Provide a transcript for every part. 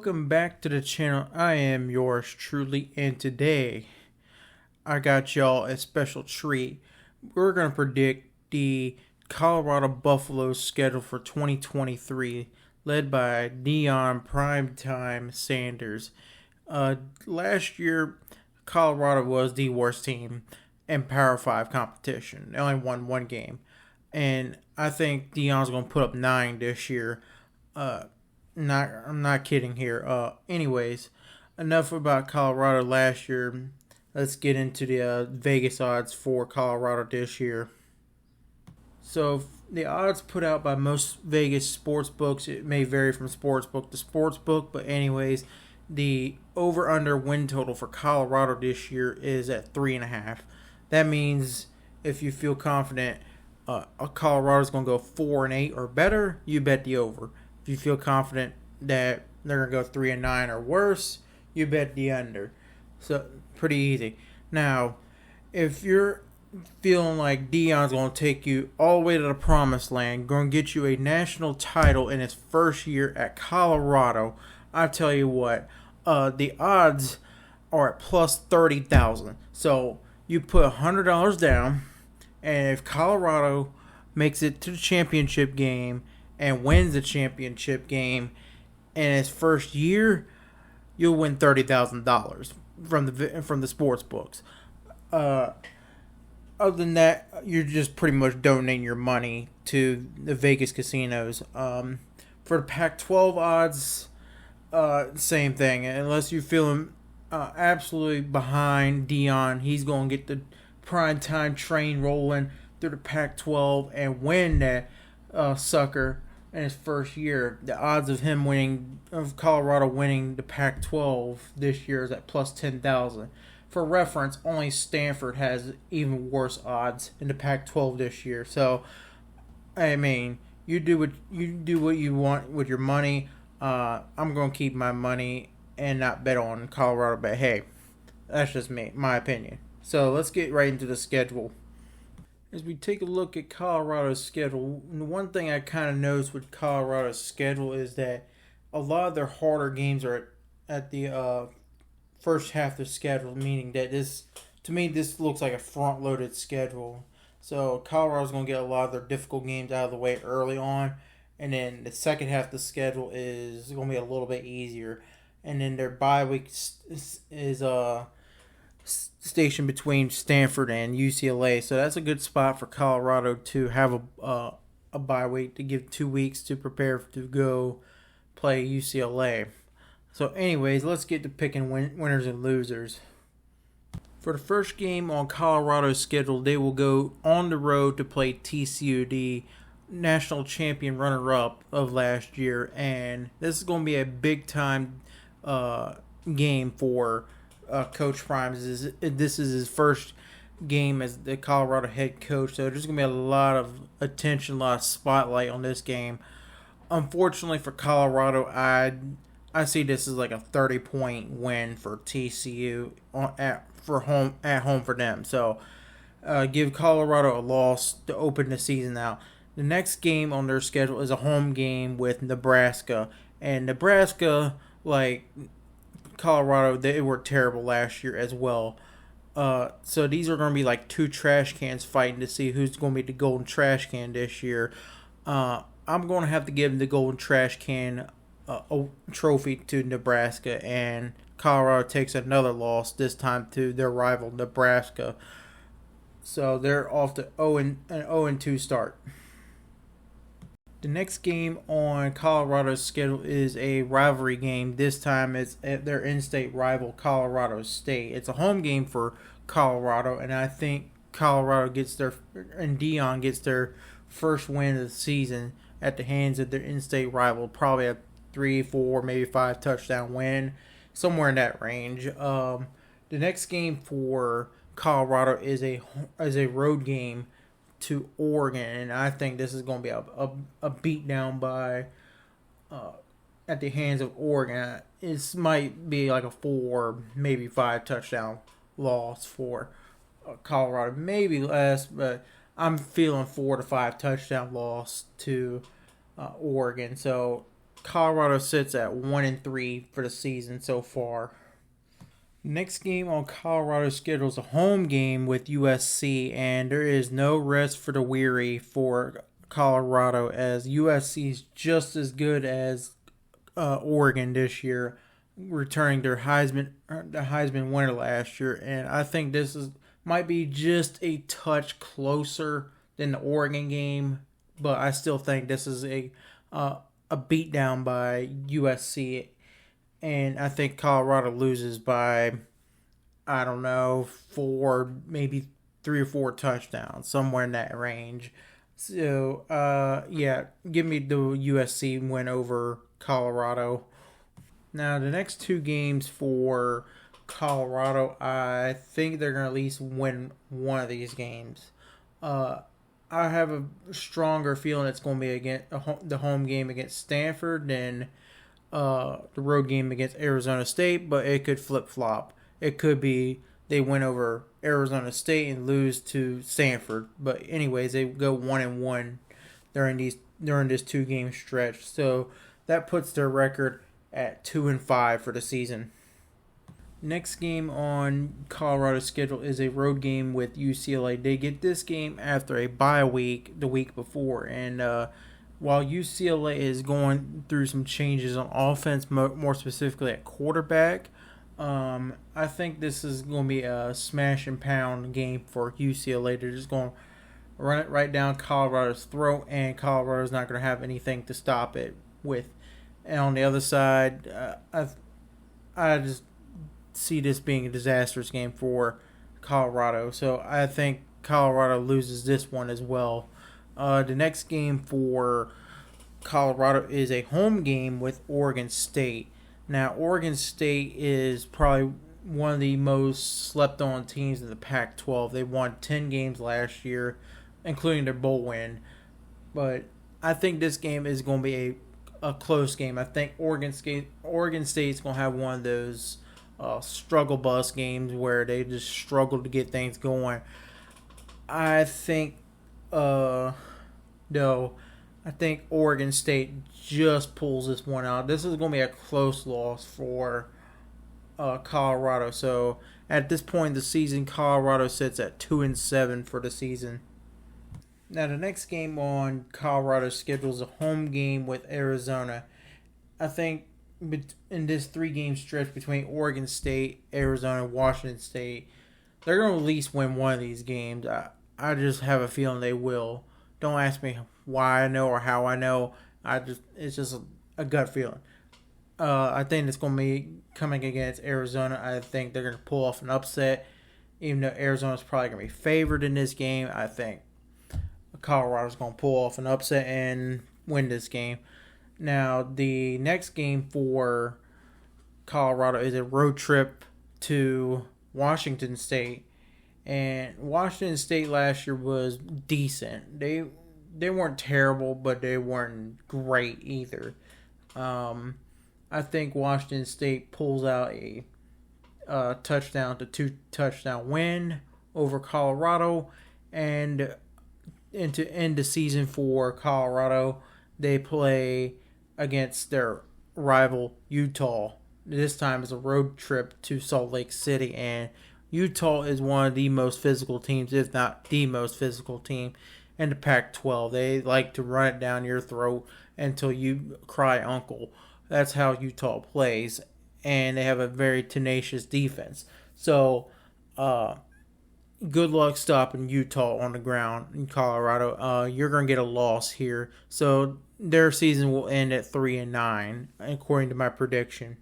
Welcome back to the channel. I am yours truly, and today I got y'all a special treat. We're going to predict the Colorado Buffaloes schedule for 2023, led by Deion Primetime Sanders. Last year, Colorado was the worst team in Power 5 competition. They only won one game. And I think Deion's going to put up 9 this year. I'm not kidding here. Anyways, enough about Colorado last year. Let's get into the Vegas odds for Colorado this year. So the odds put out by most Vegas sports books, it may vary from sports book to sports book, but anyways, the over/under win total for Colorado this year is at 3.5. That means if you feel confident Colorado's going to go 4-8 or better, you bet the over. If you feel confident that they're going to go 3-9 or worse, you bet the under. So pretty easy. Now, if you're feeling like Deion's going to take you all the way to the promised land, going to get you a national title in his first year at Colorado, I tell you what, the odds are at plus 30,000. So you put $100 down, and if Colorado makes it to the championship game and wins the championship game in his first year, you'll win $30,000 from the sports books. Other than that, you're just pretty much donating your money to the Vegas casinos. For the Pac-12 odds, same thing. Unless you're feeling absolutely behind Deion, he's going to get the primetime train rolling through the Pac-12 and win that sucker in his first year. The odds of Colorado winning the Pac-12 this year is at plus 10,000. For reference, only Stanford has even worse odds in the Pac-12 this year. So, I mean, you do what you want with your money. I'm going to keep my money and not bet on Colorado, but hey, that's just my opinion. So let's get right into the schedule. As we take a look at Colorado's schedule, one thing I kind of noticed with Colorado's schedule is that a lot of their harder games are at the first half of the schedule, meaning that this looks like a front-loaded schedule. So Colorado's going to get a lot of their difficult games out of the way early on, and then the second half of the schedule is going to be a little bit easier. And then their bye week is station between Stanford and UCLA, so that's a good spot for Colorado to have a bye week to give 2 weeks to prepare to go play UCLA. So anyways, let's get to picking winners and losers. For the first game on Colorado's schedule, they will go on the road to play TCU, the national champion runner-up of last year, and this is going to be a big-time game for Coach Prime. This is his first game as the Colorado head coach, so there's going to be a lot of attention, a lot of spotlight on this game. Unfortunately for Colorado, I see this as like a 30-point win for TCU at home for them. So give Colorado a loss to open the season out. The next game on their schedule is a home game with Nebraska, and Nebraska, like Colorado, they were terrible last year as well. So these are going to be like two trash cans fighting to see who's going to be the golden trash can this year. I'm going to have to give the golden trash can a trophy to Nebraska, and Colorado takes another loss, this time to their rival Nebraska. So they're off to an 0-2 start. The next game on Colorado's schedule is a rivalry game. This time it's at their in-state rival, Colorado State. It's a home game for Colorado, and I think Colorado and Deion gets their first win of the season at the hands of their in-state rival. Probably a 3, 4, maybe 5 touchdown win, somewhere in that range. The next game for Colorado is a road game to Oregon, and I think this is going to be a beat down by at the hands of Oregon. It might be like a 4, maybe 5 touchdown loss for Colorado, maybe less, but I'm feeling 4 to 5 touchdown loss to Oregon. So Colorado sits at 1-3 for the season so far. Next game on Colorado's schedule is a home game with USC, and there is no rest for the weary for Colorado, as USC is just as good as Oregon this year, returning their Heisman winner last year, and I think this is might be just a touch closer than the Oregon game, but I still think this is a beatdown by USC, and I think Colorado loses by, I don't know, four, maybe 3 or 4 touchdowns, somewhere in that range. So, yeah, give me the USC win over Colorado. Now, the next 2 games for Colorado, I think they're going to at least win one of these games. I have a stronger feeling it's going to be against the home game against Stanford than the road game against Arizona State, but it could flip flop. It could be they win over Arizona State and lose to Stanford, but anyways, they go 1-1 during this 2 game stretch. So that puts their record at 2-5 for the season. Next game on Colorado's schedule is a road game with UCLA. They get this game after a bye week the week before, and while UCLA is going through some changes on offense, more specifically at quarterback, I think this is going to be a smash and pound game for UCLA. They're just going to run it right down Colorado's throat, and Colorado's not going to have anything to stop it with. And on the other side, I just see this being a disastrous game for Colorado. So I think Colorado loses this one as well. The next game for Colorado is a home game with Oregon State. Now, Oregon State is probably one of the most slept-on teams in the Pac-12. They won 10 games last year, including their bowl win. But I think this game is going to be a close game. I think Oregon State is going to have one of those struggle bus games where they just struggle to get things going. I think I think Oregon State just pulls this one out. This is going to be a close loss for Colorado. So at this point in the season, Colorado sits at 2-7 for the season. Now the next game on Colorado's schedule is a home game with Arizona. I think in this 3 game stretch between Oregon State, Arizona, and Washington State, they're going to at least win one of these games. I just have a feeling they will. Don't ask me why I know or how I know. It's just a gut feeling. I think it's going to be coming against Arizona. I think they're going to pull off an upset, even though Arizona's probably going to be favored in this game. I think Colorado's going to pull off an upset and win this game. Now, the next game for Colorado is a road trip to Washington State. And Washington State last year was decent. They weren't terrible, but they weren't great either. I think Washington State pulls out a touchdown to 2-touchdown win over Colorado. And to end the season for Colorado, they play against their rival Utah. This time is a road trip to Salt Lake City, and Utah is one of the most physical teams, if not the most physical team in the Pac-12. They like to run it down your throat until you cry uncle. That's how Utah plays, and they have a very tenacious defense. So, good luck stopping Utah on the ground in Colorado. You're going to get a loss here. So their season will end at 3-9, according to my prediction.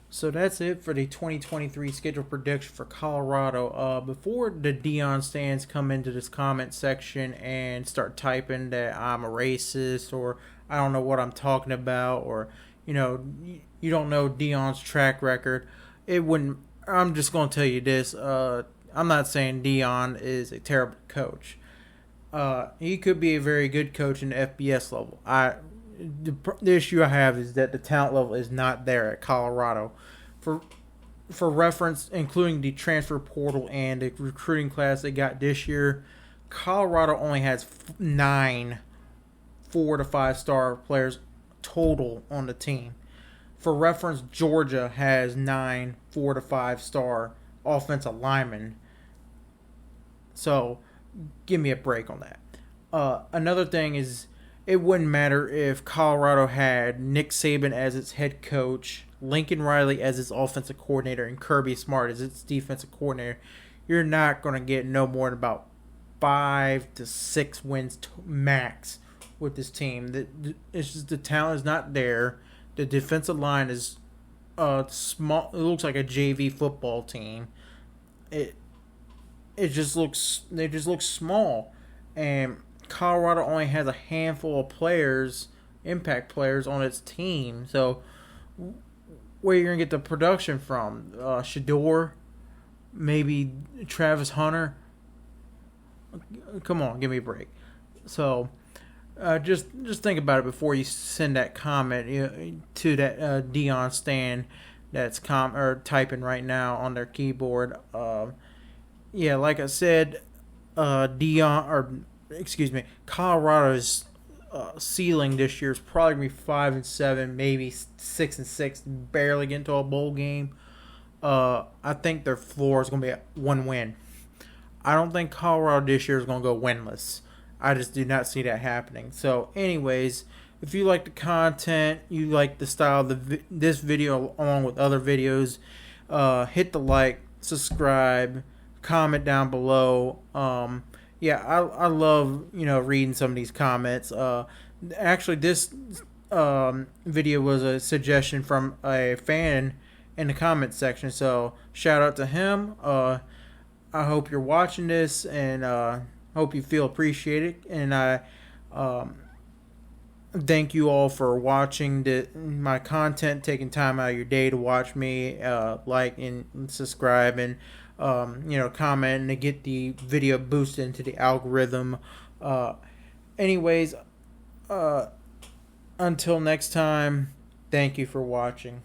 So that's it for the 2023 schedule prediction for Colorado. Before the Deion stands come into this comment section and start typing that I'm a racist or I don't know what I'm talking about, or you don't know Deion's track record, it wouldn't. I'm just going to tell you this. I'm not saying Deion is a terrible coach. He could be a very good coach in the FBS level. The issue I have is that the talent level is not there at Colorado. For reference, including the transfer portal and the recruiting class they got this year, Colorado only has 9 4 to 5 star players total on the team. For reference, Georgia has 9 4 to 5 star offensive linemen. So, give me a break on that. Another thing is, it wouldn't matter if Colorado had Nick Saban as its head coach, Lincoln Riley as its offensive coordinator, and Kirby Smart as its defensive coordinator. You're not going to get no more than about 5 to 6 wins max with this team. It's just the talent is not there. The defensive line is small. It looks like a JV football team. It just looks they just look small, and Colorado only has a handful of players, impact players on its team. So where you're gonna get the production from? Shador, maybe Travis Hunter. Come on, give me a break. So just think about it before you send that comment to that Dion Stan that's typing right now on their keyboard. Yeah, like I said, Colorado's ceiling this year is probably gonna be 5-7, maybe 6-6, barely get into a bowl game. I think their floor is gonna be at 1 win. I don't think Colorado this year is gonna go winless. I just do not see that happening. So, anyways, if you like the content, you like the style of this video along with other videos, hit the like, subscribe, comment down below. I love reading some of these comments. Actually, this video was a suggestion from a fan in the comment section, so shout out to him. I hope you're watching this, and hope you feel appreciated. And I thank you all for watching my content, taking time out of your day to watch me, like and subscribe, and comment, and to get the video boosted into the algorithm. Anyways, until next time, thank you for watching.